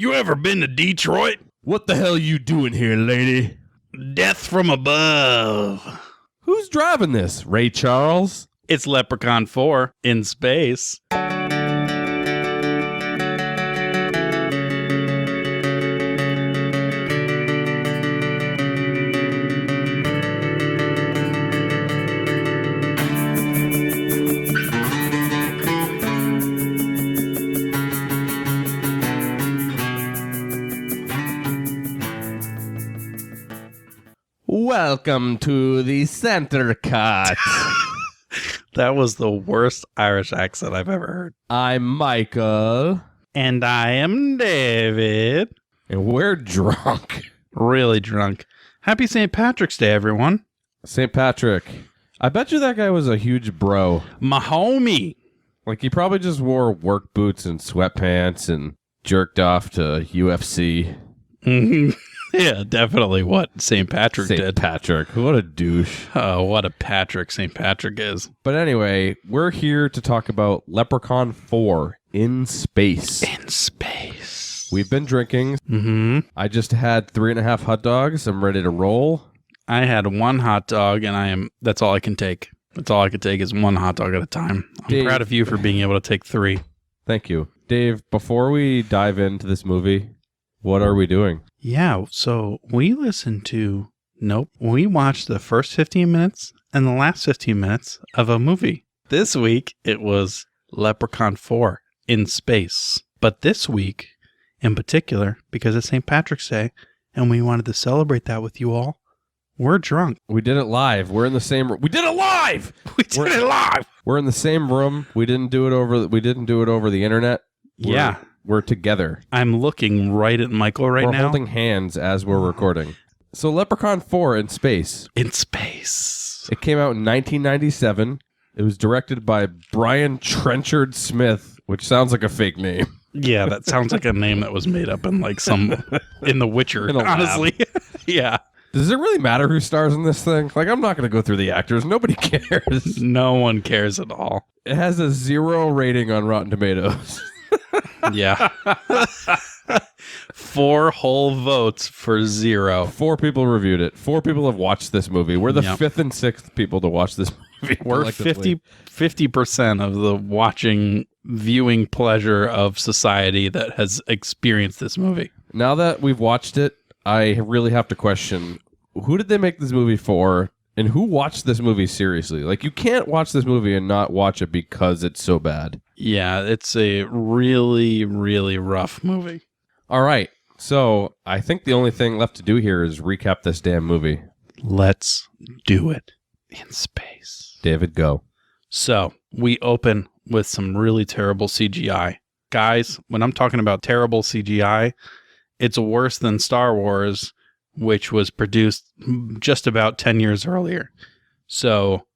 You ever been to Detroit? What the hell you doing here, lady? Death from above. Who's driving this, Ray Charles? It's Leprechaun 4 in space. Welcome to the center cut. That was the worst Irish accent I've ever heard. I'm Michael. And I am David. And we're drunk. Really drunk. Happy St. Patrick's Day, everyone. St. Patrick. I bet you that guy was a huge bro. My homie. Like, he probably just wore work boots and sweatpants and jerked off to UFC. Mm-hmm. Yeah, definitely what St. Patrick did. St. Patrick. What a douche. Oh, what a Patrick St. Patrick is. But anyway, we're here to talk about Leprechaun 4 in space. In space. We've been drinking. Mm-hmm. I just had 3.5 hot dogs. I'm ready to roll. I had one hot dog, and that's all I can take. That's all I can take is one hot dog at a time. I'm proud of you for being able to take 3. Thank you. Dave, before we dive into this movie, what are we doing? Yeah, so we we watched the first 15 minutes and the last 15 minutes of a movie. This week, it was Leprechaun 4 in space. But this week, in particular, because it's St. Patrick's Day, and we wanted to celebrate that with you all, we're drunk. We did it live. We're in the same room. We did it live! We did it live! We're in the same room. We didn't do it over the internet. We're together. I'm looking right at Michael right now. We're holding hands as we're recording. So Leprechaun 4 in space. In space. It came out in 1997. It was directed by Brian Trenchard Smith, which sounds like a fake name. Yeah, that sounds like a name that was made up in in The Witcher, honestly. Yeah. Does it really matter who stars in this thing? Like, I'm not going to go through the actors. Nobody cares. No one cares at all. It has a 0 rating on Rotten Tomatoes. Yeah. 4 whole votes for 0. 4 people reviewed it. 4 people have watched this movie. We're the 5th and 6th people to watch this movie. We're 50% of the viewing pleasure of society that has experienced this movie. Now that we've watched it, I really have to question, who did they make this movie for? And who watched this movie seriously? Like, you can't watch this movie and not watch it because it's so bad. Yeah, it's a really, really rough movie. All right. So I think the only thing left to do here is recap this damn movie. Let's do it in space. David, go. So we open with some really terrible CGI. Guys, when I'm talking about terrible CGI, it's worse than Star Wars, which was produced just about 10 years earlier. So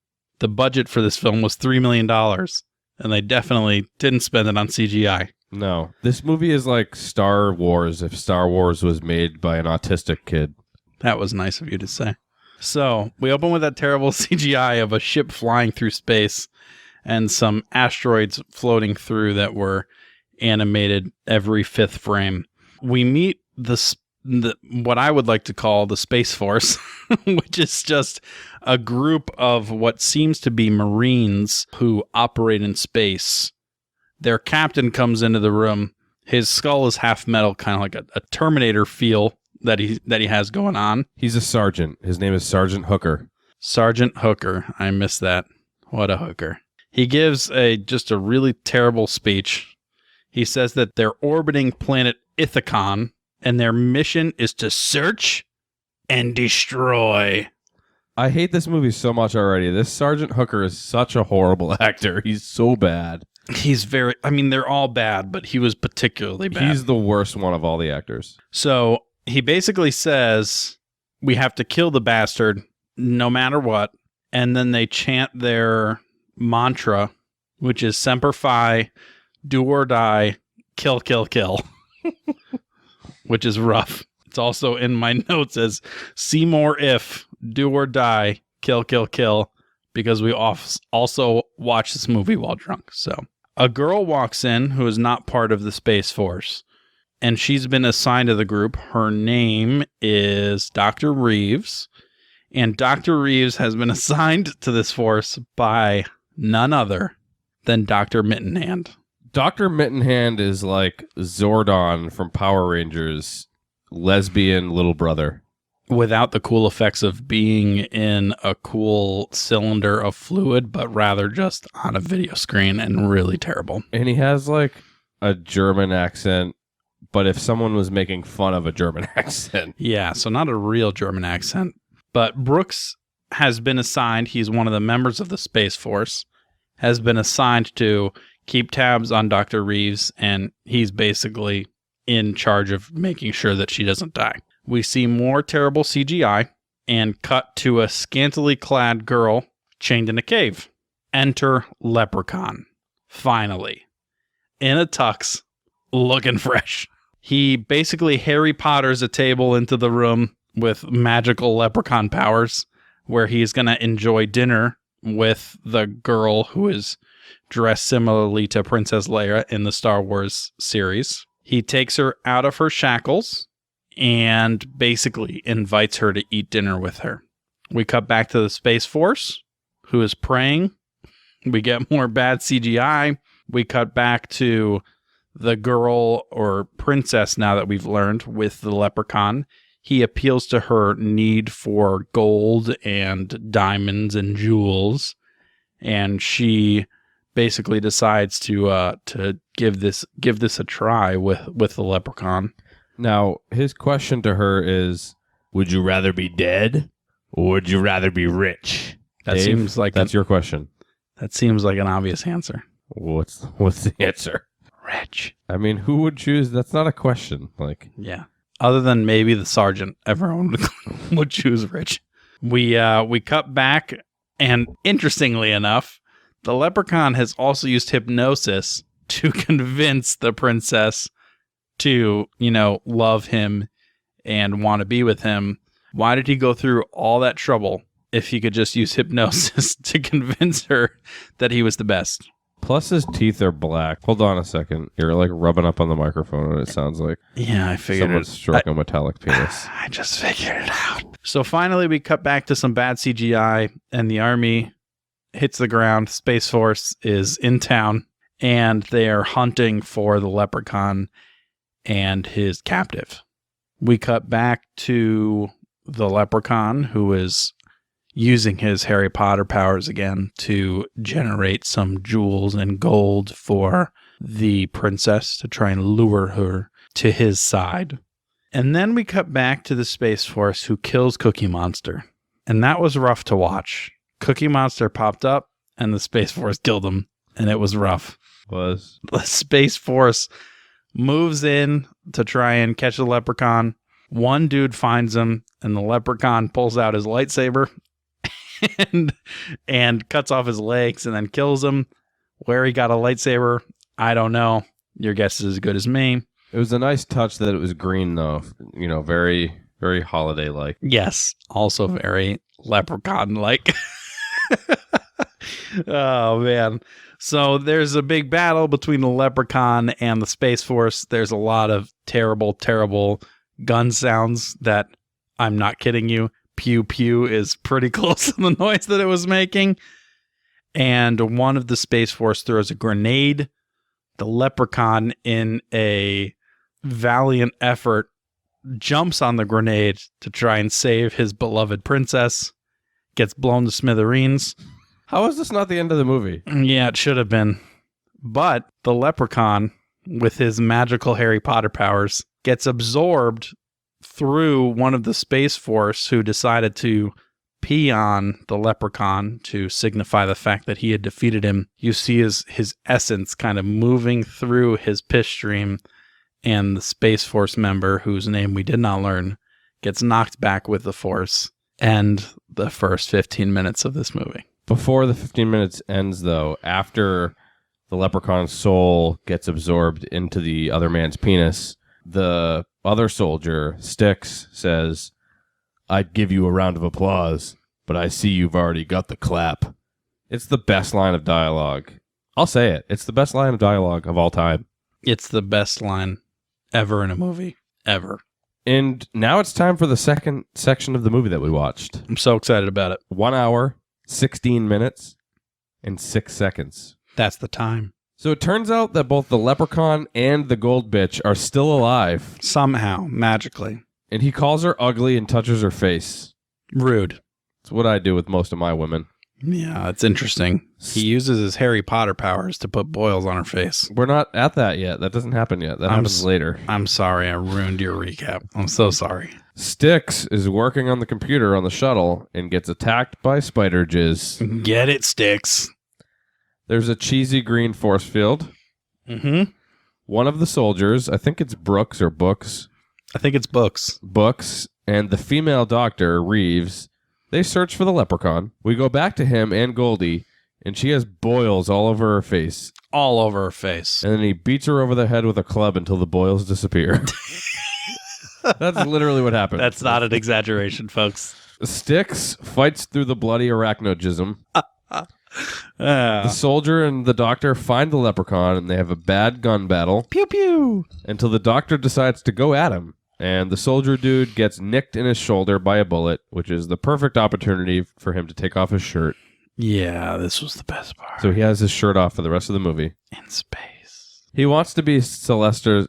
the budget for this film was $3 million, and they definitely didn't spend it on CGI. No. This movie is like Star Wars if Star Wars was made by an autistic kid. That was nice of you to say. So we open with that terrible CGI of a ship flying through space and some asteroids floating through that were animated every 5th frame. We meet what I would like to call the Space Force, which is just a group of what seems to be Marines who operate in space. Their captain comes into the room. His skull is half metal, kind of like a Terminator feel that he has going on. He's a sergeant. His name is Sergeant Hooker. Sergeant Hooker. I missed that. What a hooker. He gives just a really terrible speech. He says that they're orbiting planet Ithacon, and their mission is to search and destroy. I hate this movie so much already. This Sergeant Hooker is such a horrible actor. He's so bad. They're all bad, but he was particularly bad. He's the worst one of all the actors. So he basically says, we have to kill the bastard no matter what. And then they chant their mantra, which is Semper Fi, do or die, kill, kill, kill. Which is rough. It's also in my notes as see more if, do or die, kill, kill, kill, because we also watch this movie while drunk. So a girl walks in who is not part of the Space Force. and she's been assigned to the group. Her name is Dr. Reeves, and Dr. Reeves has been assigned to this force by none other than Dr. Mittenhand. Dr. Mittenhand is like Zordon from Power Rangers, lesbian little brother. Without the cool effects of being in a cool cylinder of fluid, but rather just on a video screen and really terrible. And he has like a German accent, but if someone was making fun of a German accent. Yeah, so not a real German accent. But Brooks has been assigned, he's one of the members of the Space Force, has been assigned to keep tabs on Dr. Reeves, and he's basically in charge of making sure that she doesn't die. We see more terrible CGI and cut to a scantily clad girl chained in a cave. Enter Leprechaun. Finally. In a tux, looking fresh. He basically Harry Potters a table into the room with magical leprechaun powers, where he's going to enjoy dinner with the girl who is dressed similarly to Princess Leia in the Star Wars series. He takes her out of her shackles and basically invites her to eat dinner with her. We cut back to the Space Force, who is praying. We get more bad CGI. We cut back to the girl or princess, now that we've learned, with the leprechaun. He appeals to her need for gold and diamonds and jewels, and she basically decides to give this a try with the leprechaun. Now, his question to her is, would you rather be dead or would you rather be rich? That Dave, seems like that's your question. That seems like an obvious answer. What's the answer? Rich. I mean, who would choose? That's not a question. Like, yeah. Other than maybe the sergeant, everyone would choose rich. We cut back, and interestingly enough, the leprechaun has also used hypnosis to convince the princess to, love him and want to be with him. Why did he go through all that trouble if he could just use hypnosis to convince her that he was the best? Plus his teeth are black. Hold on a second. You're like rubbing up on the microphone and it sounds like I figured someone's stroking a metallic penis. I just figured it out. So finally we cut back to some bad CGI and the army hits the ground. Space Force is in town and they are hunting for the leprechaun and his captive. We cut back to the leprechaun, who is using his Harry Potter powers again to generate some jewels and gold for the princess to try and lure her to his side. And then we cut back to the Space Force, who kills Cookie Monster. And that was rough to watch. Cookie Monster popped up and the Space Force killed him, and it was rough. The Space Force moves in to try and catch the leprechaun. One dude finds him, and the leprechaun pulls out his lightsaber and cuts off his legs and then kills him. Where he got a lightsaber, I don't know. Your guess is as good as me. It was a nice touch that it was green, though. Very, very holiday-like. Yes, also very leprechaun-like. Oh, man. So there's a big battle between the leprechaun and the Space Force. There's a lot of terrible, terrible gun sounds that, I'm not kidding you, pew pew is pretty close to the noise that it was making. And one of the Space Force throws a grenade. The leprechaun, in a valiant effort, jumps on the grenade to try and save his beloved princess. Gets blown to smithereens. How is this not the end of the movie? Yeah, it should have been. But the leprechaun, with his magical Harry Potter powers, gets absorbed through one of the Space Force, who decided to pee on the leprechaun to signify the fact that he had defeated him. You see his essence kind of moving through his piss stream, and the Space Force member, whose name we did not learn, gets knocked back with the Force. And the first 15 minutes of this movie. Before the 15 minutes ends, though, after the leprechaun's soul gets absorbed into the other man's penis, the other soldier, Styx, says, "I'd give you a round of applause, but I see you've already got the clap." It's the best line of dialogue. I'll say it. It's the best line of dialogue of all time. It's the best line ever in a movie. Ever. And now it's time for the second section of the movie that we watched. I'm so excited about it. 1 hour, 16 minutes, and 6 seconds. That's the time. So it turns out that both the leprechaun and the gold bitch are still alive. Somehow, magically. And he calls her ugly and touches her face. Rude. It's what I do with most of my women. Yeah, it's interesting. He uses his Harry Potter powers to put boils on her face. We're not at that yet. That doesn't happen yet. That happens later. I'm sorry. I ruined your recap. I'm so sorry. Styx is working on the computer on the shuttle and gets attacked by spider jizz. Get it, Styx. There's a cheesy green force field. Mm-hmm. One of the soldiers, I think it's Brooks or Books. I think it's Books. Books, and the female doctor, Reeves, they search for the leprechaun. We go back to him and Goldie, and she has boils all over her face. All over her face. And then he beats her over the head with a club until the boils disappear. That's literally what happened. That's not an exaggeration, folks. Styx fights through the bloody arachnogism. The soldier and the doctor find the leprechaun, and they have a bad gun battle. Pew pew. Until the doctor decides to go at him. And the soldier dude gets nicked in his shoulder by a bullet, which is the perfect opportunity for him to take off his shirt. Yeah, this was the best part. So he has his shirt off for the rest of the movie. In space. He wants to be Sylvester.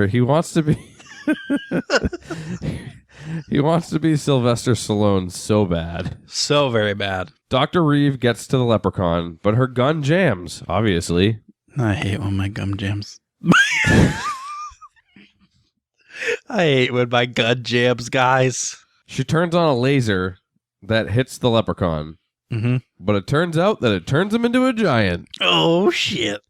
He wants to be... He wants to be Sylvester Stallone so bad. So very bad. Dr. Reeve gets to the leprechaun, but her gun jams, obviously. I hate when my gum jams. I hate when my gun jams, guys. She turns on a laser that hits the leprechaun. Mm-hmm. But it turns out that it turns him into a giant. Oh, shit.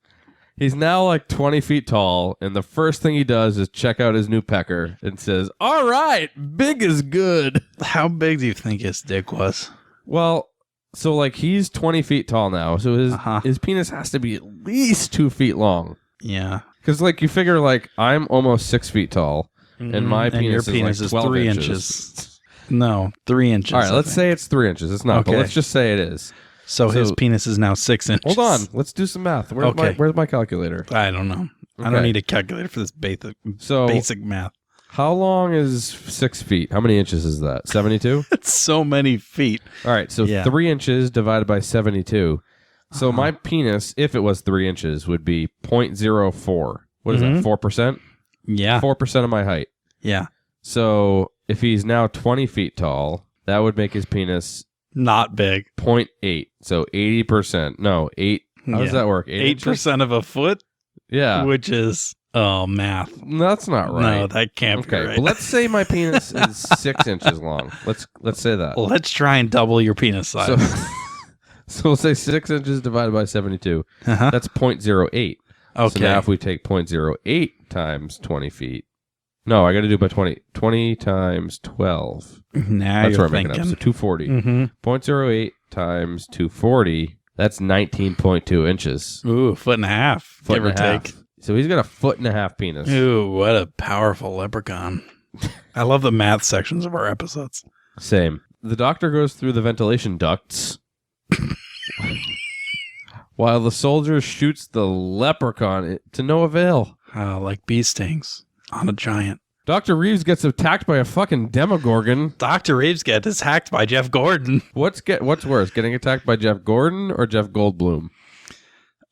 He's now like 20 feet tall, and the first thing he does is check out his new pecker and says, "All right, big is good." How big do you think his dick was? Well, so like he's 20 feet tall now, so his penis has to be at least 2 feet long. Yeah. Because like you figure like I'm almost 6 feet tall, and my penis, your penis is like 12 3 inches. No, 3 inches. All right, let's say it's 3 inches. It's not, but let's just say it is. So his penis is now 6 inches. Hold on, let's do some math. Where's my calculator? I don't know. I don't need a calculator for this basic math. How long is 6 feet? How many inches is that? 72? It's so many feet. All right, so 3 inches divided by 72. So my penis, if it was 3 inches, would be 0.04. What is that, 4%? Yeah. 4% of my height. Yeah. So if he's now 20 feet tall, that would make his penis... not big. 0.8. So 80%. No, 8. How does that work? 8% of a foot? Yeah. Which is, math. No, that's not right. No, that can't be right. But let's say my penis is 6 inches long. Let's say that. Let's try and double your penis size. So we'll say 6 inches divided by 72. That's 0.08. Okay. So now if we take 0.08 times 20 feet. No, I got to do it by 20. 20 times 12. Now that's you're where I'm making up. So 240. 0.08 times 240. That's 19.2 inches. Ooh, foot and a half. Give or take. So he's got a 1.5 foot penis. Ooh, what a powerful leprechaun. I love the math sections of our episodes. Same. The doctor goes through the ventilation ducts while the soldier shoots the leprechaun to no avail. Like bee stings on a giant. Dr. Reeves gets attacked by a fucking demogorgon. Dr. Reeves gets attacked by Jeff Gordon. What's worse, getting attacked by Jeff Gordon or Jeff Goldblum?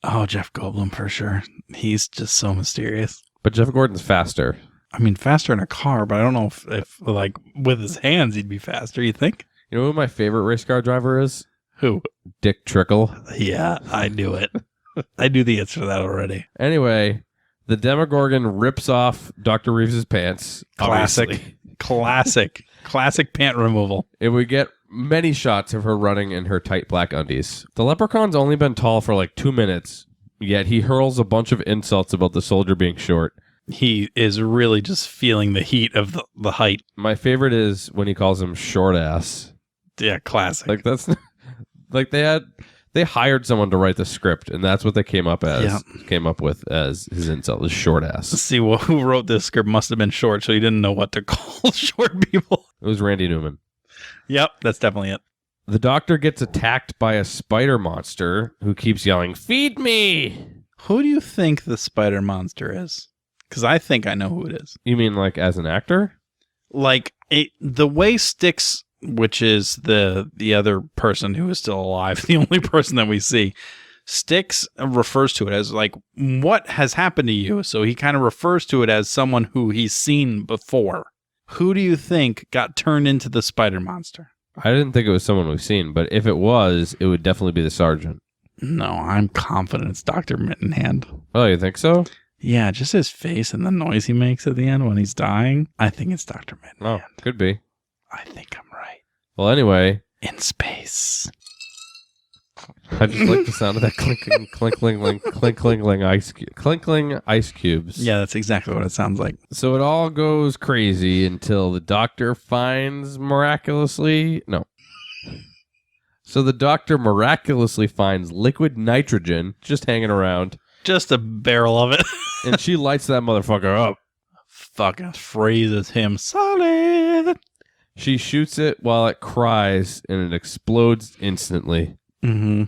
Oh, Jeff Goldblum for sure. He's just so mysterious. But Jeff Gordon's faster. I mean, faster in a car, but I don't know if like with his hands he'd be faster. You think? You know who my favorite race car driver is? Who? Dick Trickle. Yeah, I knew it. I knew the answer to that already. Anyway, the Demogorgon rips off Dr. Reeves' pants. Classic pant removal. And we get many shots of her running in her tight black undies. The leprechaun's only been tall for like 2 minutes, yet he hurls a bunch of insults about the soldier being short. He is really just feeling the heat of the height. My favorite is when he calls him short ass. Yeah, classic. Like that's like they hired someone to write the script, and that's what they came up with as his insult, is short ass. Let's see, well, who wrote this script must have been short, so he didn't know what to call short people. It was Randy Newman. Yep, that's definitely it. The doctor gets attacked by a spider monster who keeps yelling, "Feed me!" Who do you think the spider monster is? Because I think I know who it is. You mean like as an actor? Like the way Styx, which is the other person who is still alive, the only person that we see, Styx refers to it as like, what has happened to you? So he kind of refers to it as someone who he's seen before. Who do you think got turned into the spider monster? I didn't think it was someone we've seen, but if it was, it would definitely be the sergeant. No, I'm confident it's Dr. Mittenhand. Oh, you think so? Yeah, just his face and the noise he makes at the end when he's dying. I think it's Dr. Mittenhand. Oh, could be. I think I'm right. Well, anyway. In space. I just like the sound of that clinking, clinking ice cubes. Yeah, that's exactly what it sounds like. So it all goes crazy until the doctor finds So the doctor miraculously finds liquid nitrogen just hanging around. Just a barrel of it. And she lights that motherfucker up. Fucking freezes him solid. She shoots it while it cries, and it explodes instantly. Mm-hmm.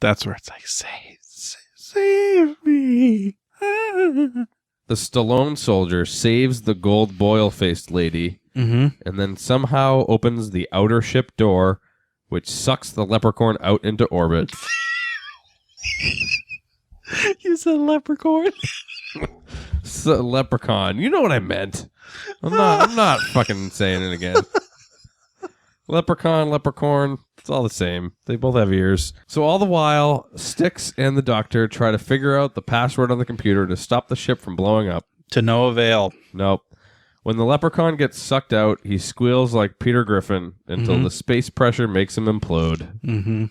That's where it's like, save me. The Stallone soldier saves the gold boil-faced lady, and then somehow opens the outer ship door, which sucks the leprechaun out into orbit. You said leprechaun? Leprechaun. You know what I meant. I'm not fucking saying it again. Leprechaun, it's all the same. They both have ears. So all the while, Styx and the doctor try to figure out the password on the computer to stop the ship from blowing up. To no avail. Nope. When the leprechaun gets sucked out, he squeals like Peter Griffin until the space pressure makes him implode. Mm-hmm.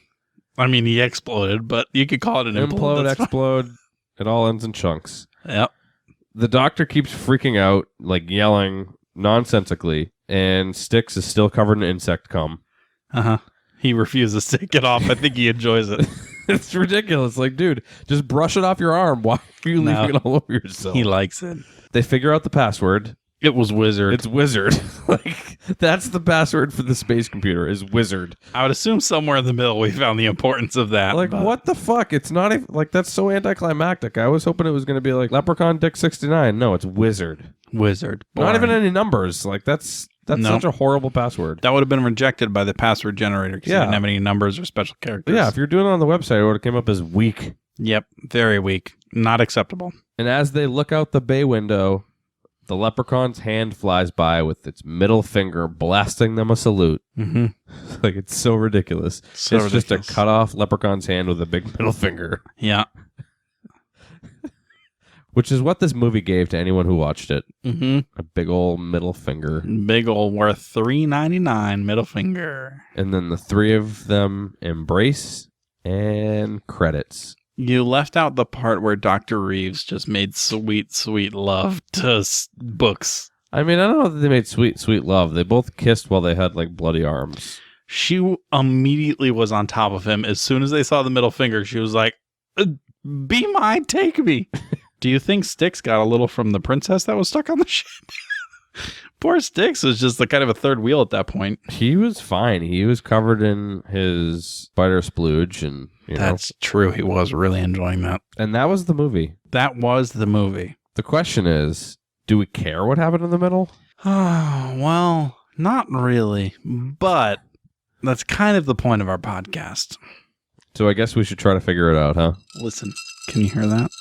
I mean, he exploded, but you could call it an implode. Explode. It all ends in chunks. Yep. The doctor keeps freaking out, like yelling nonsensically, and Styx is still covered in insect cum. Uh-huh. He refuses to take it off. I think he enjoys it. It's ridiculous. Like, dude, just brush it off your arm. Why are you leaving it all over yourself? He likes it. They figure out the password. It was wizard. It's wizard. Like, that's the password for the space computer, is wizard. I would assume somewhere in the middle we found the importance of that. Like, what the fuck? It's not even, like, that's so anticlimactic. I was hoping it was going to be like Leprechaun Dick 69. No, it's wizard. Wizard. Not even any numbers. Like, that's such a horrible password. That would have been rejected by the password generator because it didn't have any numbers or special characters. Yeah, if you're doing it on the website, it would have came up as weak. Yep, very weak. Not acceptable. And as they look out the bay window, the leprechaun's hand flies by with its middle finger blasting them a salute. Mm-hmm. Like, it's so ridiculous. It's just a cut off leprechaun's hand with a big middle finger. Yeah. Which is what this movie gave to anyone who watched it. Mm-hmm. A big old middle finger. Big old worth $3.99 middle finger. And then the three of them embrace and credits. You left out the part where Dr. Reeves just made sweet, sweet love to books. I mean, I don't know that they made sweet, sweet love. They both kissed while they had, like, bloody arms. She immediately was on top of him. As soon as they saw the middle finger, she was like, be mine, take me. Do you think Styx got a little from the princess that was stuck on the ship? Poor Styx was just the kind of a third wheel at that point. He was fine. He was covered in his spider splooge, and That's true. He was really enjoying that. And that was the movie. That was the movie. The question is, do we care what happened in the middle? Oh, well, not really. But that's kind of the point of our podcast. So I guess we should try to figure it out, huh? Listen, can you hear that?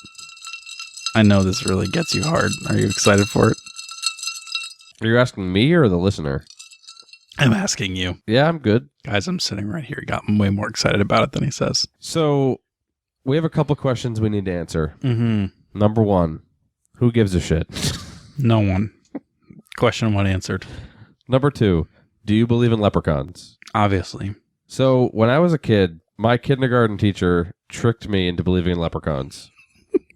I know this really gets you hard. Are you excited for it? Are you asking me or the listener? I'm asking you. Yeah, I'm good. Guys, I'm sitting right here. He got way more excited about it than he says. So we have a couple questions we need to answer. Mm-hmm. Number one, who gives a shit? No one. Question one answered. Number two, do you believe in leprechauns? Obviously. So when I was a kid, my kindergarten teacher tricked me into believing in leprechauns.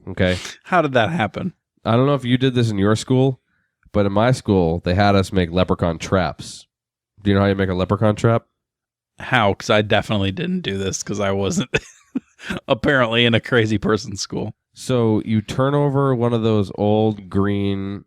Okay? How did that happen? I don't know if you did this in your school, but in my school, they had us make leprechaun traps. Do you know how you make a leprechaun trap? How? Because I definitely didn't do this because I wasn't apparently in a crazy person's school. So you turn over one of those old green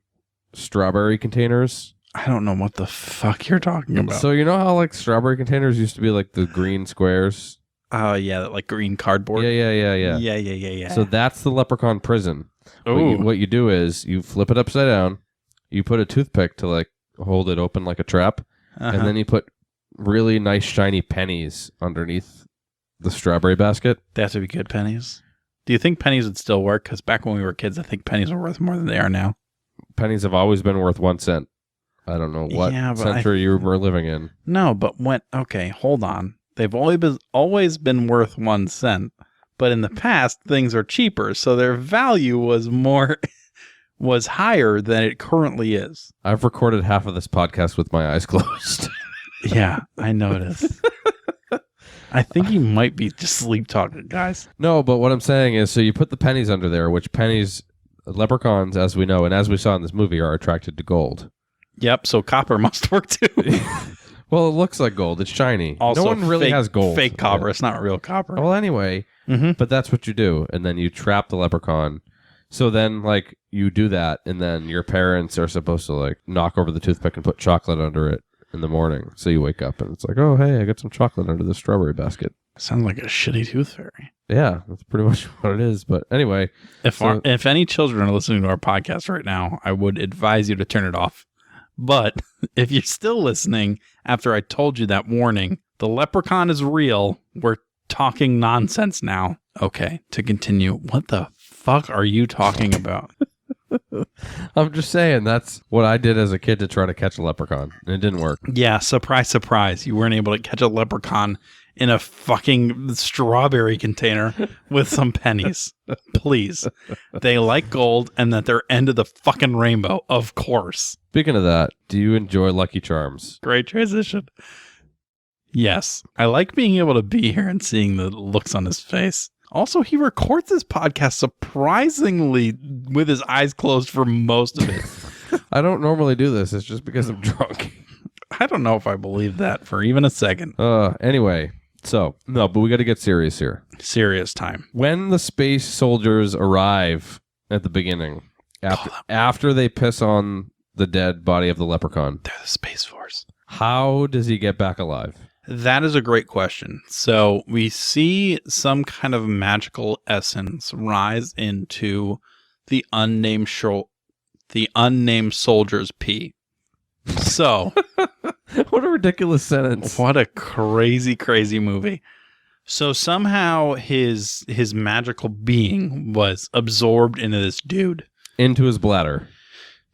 strawberry containers. I don't know what the fuck you're talking about. So you know how like strawberry containers used to be like the green squares? Oh, yeah, that like green cardboard. Yeah. Yeah. So that's the leprechaun prison. Ooh. What you do is you flip it upside down. You put a toothpick to like hold it open like a trap, and then you put really nice shiny pennies underneath the strawberry basket. They have to be good pennies. Do you think pennies would still work? Because back when we were kids, I think pennies were worth more than they are now. Pennies have always been worth 1 cent. I don't know what century you were living in. No, but okay, hold on. They've always been worth 1 cent, but in the past things are cheaper, so their value was higher than it currently is. I've recorded half of this podcast with my eyes closed. Yeah, I noticed. I think you might be just sleep talking, guys. No, but what I'm saying is, so you put the pennies under there, which pennies, leprechauns, as we know, and as we saw in this movie, are attracted to gold. Yep, so copper must work too. Well, it looks like gold. It's shiny. Also, no one really has gold. Fake copper. Yeah. It's not real copper. Well, anyway, but that's what you do. And then you trap the leprechaun. So then, like, you do that, and then your parents are supposed to, like, knock over the toothpick and put chocolate under it in the morning. So you wake up, and it's like, oh, hey, I got some chocolate under the strawberry basket. Sounds like a shitty tooth fairy. Yeah, that's pretty much what it is. But anyway. If any children are listening to our podcast right now, I would advise you to turn it off. But if you're still listening after I told you that warning, the leprechaun is real. We're talking nonsense now. Okay, to continue. What the fuck are you talking about? I'm just saying that's what I did as a kid to try to catch a leprechaun, and it didn't work. Yeah, surprise, surprise. You weren't able to catch a leprechaun in a fucking strawberry container with some pennies. Please. They like gold and that they're end of the fucking rainbow, of course. Speaking of that, do you enjoy Lucky Charms? Great transition. Yes. I like being able to be here and seeing the looks on his face. Also, he records this podcast surprisingly with his eyes closed for most of it. I don't normally do this. It's just because I'm drunk. I don't know if I believe that for even a second. Anyway, but we got to get serious here. Serious time. When the space soldiers arrive at the beginning, after they piss on the dead body of the leprechaun. They're the Space Force. How does he get back alive? That is a great question. So we see some kind of magical essence rise into the unnamed soldier's pee. So, what a ridiculous sentence. What a crazy, crazy movie. So somehow his magical being was absorbed into this dude. Into his bladder.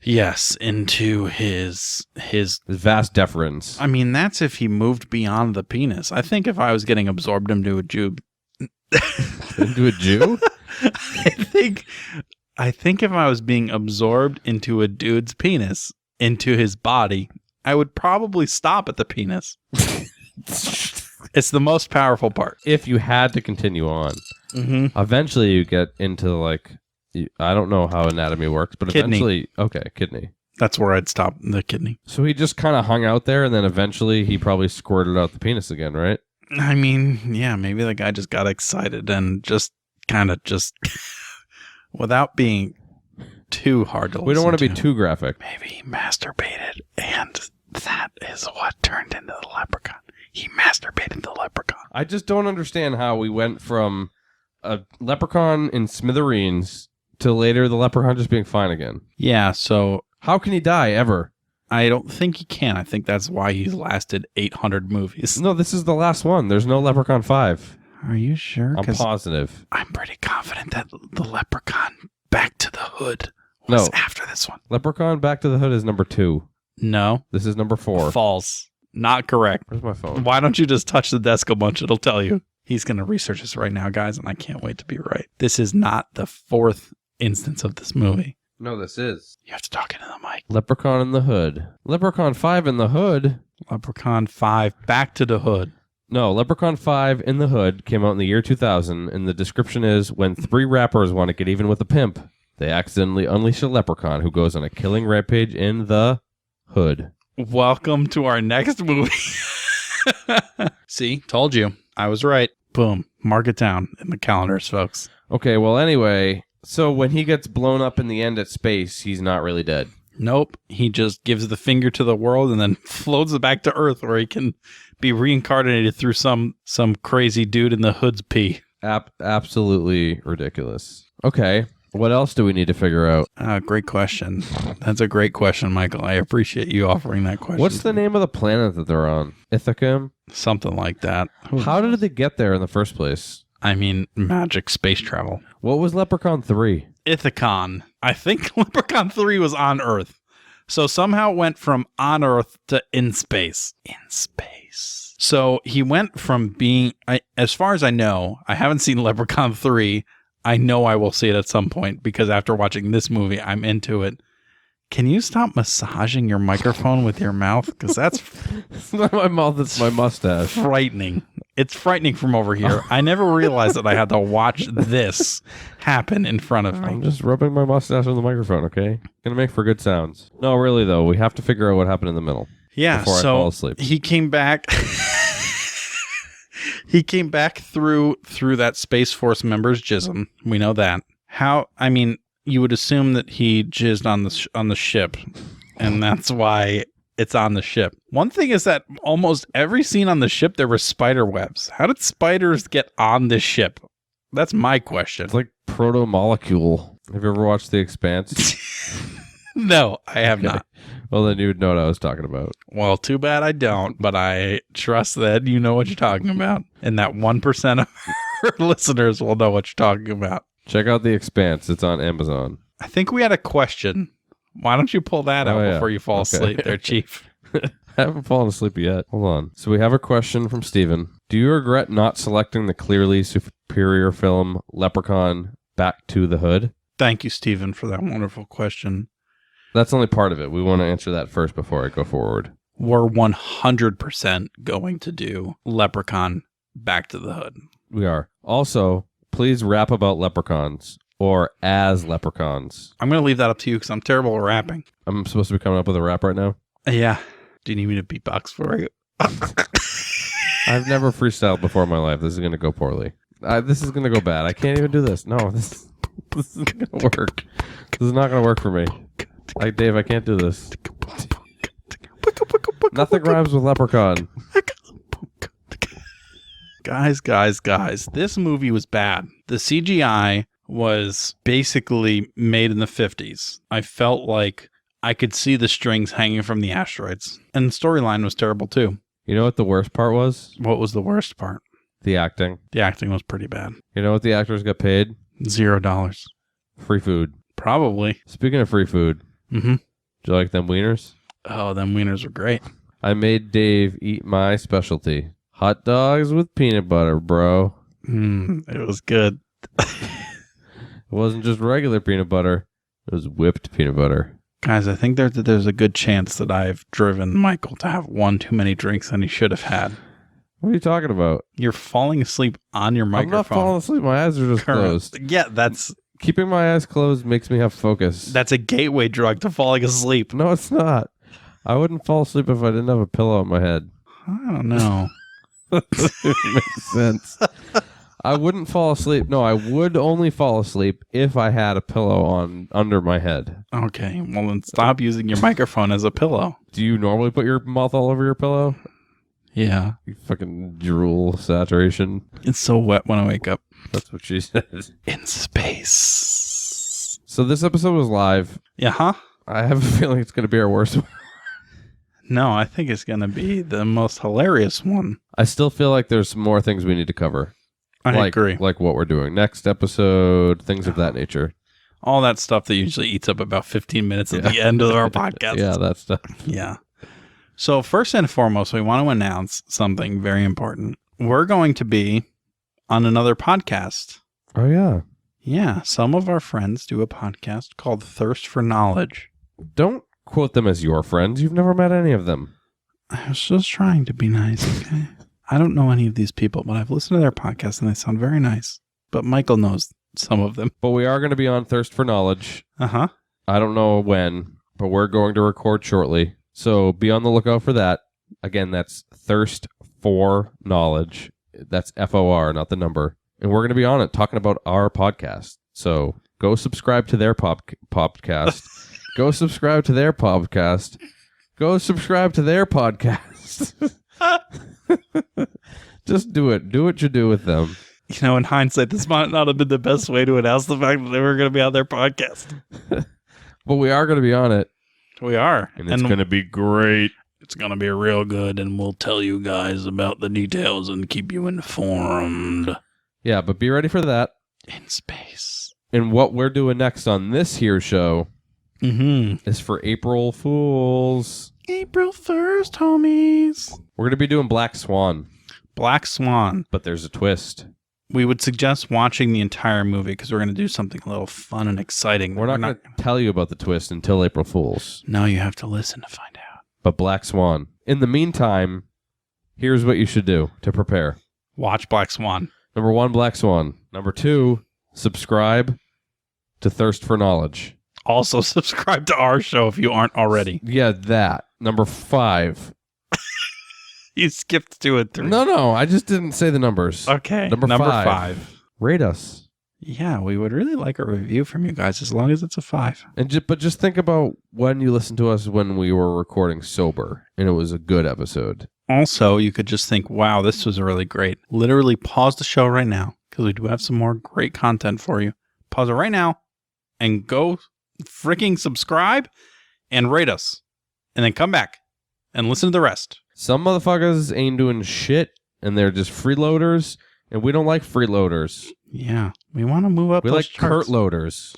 Yes, into his vast deferens. I mean, that's if he moved beyond the penis. I think if I was getting absorbed into a Jew. Into a Jew? I think if I was being absorbed into a dude's penis, into his body, I would probably stop at the penis. It's the most powerful part. If you had to continue on, eventually you get into like, I don't know how anatomy works, but kidney. Eventually, kidney. That's where I'd stop, the kidney. So he just kind of hung out there, and then eventually he probably squirted out the penis again, right? I mean, yeah, maybe the guy just got excited and just kind of without being too hard to listen to. We don't want to be too graphic. Maybe he masturbated, and that is what turned into the leprechaun. He masturbated the leprechaun. I just don't understand how we went from a leprechaun in smithereens to later the leprechaun just being fine again. Yeah, so how can he die ever? I don't think he can. I think that's why he's lasted 800 movies. No, this is the last one. There's no Leprechaun 5. Are you sure? I'm positive. I'm pretty confident that the Leprechaun Back to the Hood was after this one. Leprechaun Back to the Hood is number 2. No. This is number 4. False. Not correct. Where's my phone? Why don't you just touch the desk a bunch? It'll tell you. He's going to research this right now, guys, and I can't wait to be right. This is not the 4th instance of this movie. No, this is. You have to talk into the mic. Leprechaun in the Hood. Leprechaun 5 in the Hood. Leprechaun 5 Back to the Hood. No, Leprechaun 5 in the Hood came out in the year 2000, and the description is, when 3 rappers want to get even with a pimp, they accidentally unleash a leprechaun who goes on a killing rampage in the Hood. Welcome to our next movie. See, told you. I was right. Boom. Mark it down in the calendars, folks. Okay, well, anyway, so when he gets blown up in the end at space, he's not really dead. Nope. He just gives the finger to the world and then floats it back to Earth where he can be reincarnated through some crazy dude in the Hood's pee. Absolutely ridiculous. Okay. What else do we need to figure out? Great question. That's a great question, Michael. I appreciate you offering that question. What's the name of the planet that they're on? Ithaca? Something like that. How did they get there in the first place? I mean, magic space travel. What was Leprechaun 3? Ithacon. I think Leprechaun 3 was on Earth. So somehow it went from on Earth to in space. In space. So he went from being, as far as I know, I haven't seen Leprechaun 3. I know I will see it at some point because after watching this movie, I'm into it. Can you stop massaging your microphone with your mouth? Because that's It's not my mouth, it's my mustache. frightening. It's frightening from over here. I never realized that I had to watch this happen in front of me. I'm just rubbing my mustache on the microphone, okay? Gonna make for good sounds. No, really, though. We have to figure out what happened in the middle. Yeah, before I so fall asleep. he came back. He came back through that Space Force member's jism. We know that. How? I mean, you would assume that he jizzed on the ship, and that's why it's on the ship. One thing is that almost every scene on the ship there were spider webs. How did spiders get on this ship? That's my question. It's like proto-molecule. Have you ever watched The Expanse? No, I have not. Well, then you would know what I was talking about. Well, too bad I don't, but I trust that you know what you're talking about. And that 1% of our listeners will know what you're talking about. Check out The Expanse. It's on Amazon. I think we had a question. Why don't you pull that out before you fall asleep there, Chief? I haven't fallen asleep yet. Hold on. So we have a question from Steven. Do you regret not selecting the clearly superior film Leprechaun Back to the Hood? Thank you, Stephen, for that wonderful question. That's only part of it. We want to answer that first before I go forward. We're 100% going to do Leprechaun Back to the Hood. We are. Also, please rap about leprechauns or as leprechauns. I'm going to leave that up to you because I'm terrible at rapping. I'm supposed to be coming up with a rap right now? Yeah. Do you need me to beatbox for you? I've never freestyled before in my life. This is going to go poorly. This is going to go bad. I can't even do this. No, this isn't going to work. This is not going to work for me. Dave, I can't do this. Nothing rhymes with leprechaun. Guys, this movie was bad. The CGI was basically made in the 50s. I felt like I could see the strings hanging from the asteroids. And the storyline was terrible too. You know what the worst part was? What was the worst part? The acting. The acting was pretty bad. You know what the actors got paid? $0. Free food. Probably. Speaking of free food, Mm-hmm. do you like them wieners? Oh, them wieners were great. I made Dave eat my specialty. Hot dogs with peanut butter, bro. It was good. It wasn't just regular peanut butter. It was whipped peanut butter. Guys, I think there's a good chance that I've driven Michael to have one too many drinks than he should have had. What are you talking about? You're falling asleep on your microphone. I'm not falling asleep. My eyes are just closed. Yeah, that's... Keeping my eyes closed makes me have focus. That's a gateway drug to falling asleep. No, it's not. I wouldn't fall asleep if I didn't have a pillow on my head. I don't know. It makes sense. I wouldn't fall asleep. No, I would only fall asleep if I had a pillow on under my head. Okay, well then stop using your microphone as a pillow. Do you normally put your mouth all over your pillow? Yeah. You fucking drool saturation. It's so wet when I wake up. That's what she said. In space. So this episode was live. Yeah, huh? I have a feeling it's going to be our worst one. No, I think it's going to be the most hilarious one. I still feel like there's more things we need to cover. I agree. Like what we're doing next episode, things of that nature. All that stuff that usually eats up about 15 minutes at the end of our podcast. Yeah, that stuff. Yeah. So first and foremost, we want to announce something very important. We're going to be on another podcast. Oh, yeah. Yeah. Some of our friends do a podcast called Thirst for Knowledge. Don't quote them as your friends. You've never met any of them. I was just trying to be nice, okay? I don't know any of these people, but I've listened to their podcasts and they sound very nice. But Michael knows some of them. But we are going to be on Thirst for Knowledge. Uh-huh. I don't know when, but we're going to record shortly. So be on the lookout for that. Again, that's Thirst for Knowledge. That's FOR, not the number. And we're going to be on it talking about our podcast. So go subscribe to their podcast. Go subscribe to their podcast. Go subscribe to their podcast. Just do it. Do what you do with them. You know, in hindsight, this might not have been the best way to announce the fact that they were going to be on their podcast. But we are going to be on it. We are. And it's going to be great. It's going to be real good, and we'll tell you guys about the details and keep you informed. Yeah, but be ready for that. In space. And what we're doing next on this here show is for April Fools. April 1st, homies. We're going to be doing Black Swan. Black Swan. But there's a twist. We would suggest watching the entire movie because we're going to do something a little fun and exciting. We're not going to tell you about the twist until April Fools. No, you have to listen to find out. But Black Swan. In the meantime, here's what you should do to prepare. Watch Black Swan. Number 1, Black Swan. Number 2, subscribe to Thirst for Knowledge. Also, subscribe to our show if you aren't already. Yeah, that. Number 5. You skipped 2 and 3. No, I just didn't say the numbers. Okay. Number 5. Rate us. Yeah, we would really like a review from you guys as long as it's a 5. But just think about when you listened to us when we were recording sober and it was a good episode. Also, you could just think, wow, this was really great. Literally pause the show right now because we do have some more great content for you. Pause it right now and go freaking subscribe and rate us. And then come back and listen to the rest. Some motherfuckers ain't doing shit and they're just freeloaders, and we don't like freeloaders. Yeah, we want to move up. We like charts. Kurt loaders.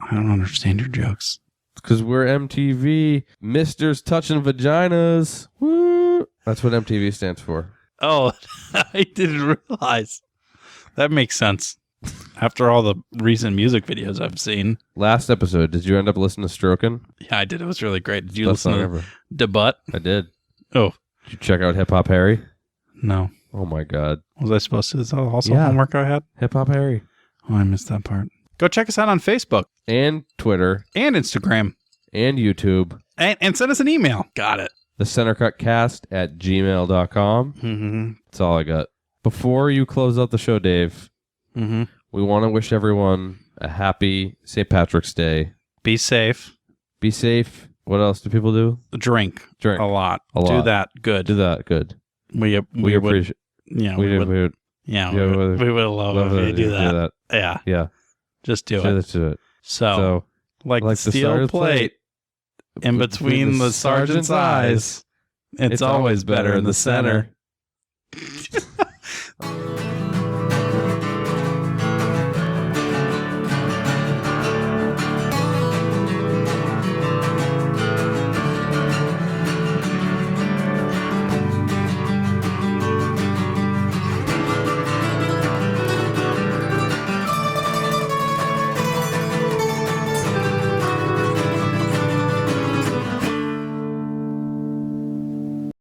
I don't understand your jokes. Because we're MTV. Misters touching vaginas. Woo! That's what MTV stands for. Oh, I didn't realize. That makes sense. After all the recent music videos I've seen. Last episode, did you end up listening to Strokin'? Yeah, I did. It was really great. Did you listen to Debut? I did. Oh. Did you check out Hip Hop Harry? No. Oh my God. Was I supposed to? Is that also homework I had? Hip Hop Harry. Oh, I missed that part. Go check us out on Facebook. And Twitter. And Instagram. And YouTube. And send us an email. Got it. thecentercutcast@gmail.com. Mm-hmm. That's all I got. Before you close out the show, Dave, we want to wish everyone a happy St. Patrick's Day. Be safe. Be safe. What else do people do? Drink. Drink. A lot. A lot. Do that. Good. Do that. Good. We appreciate. Yeah, we would love it if you do that. Yeah. Yeah. Just do it. Let's do it. So like the steel plate in between the sergeant's eyes, it's always better in the center.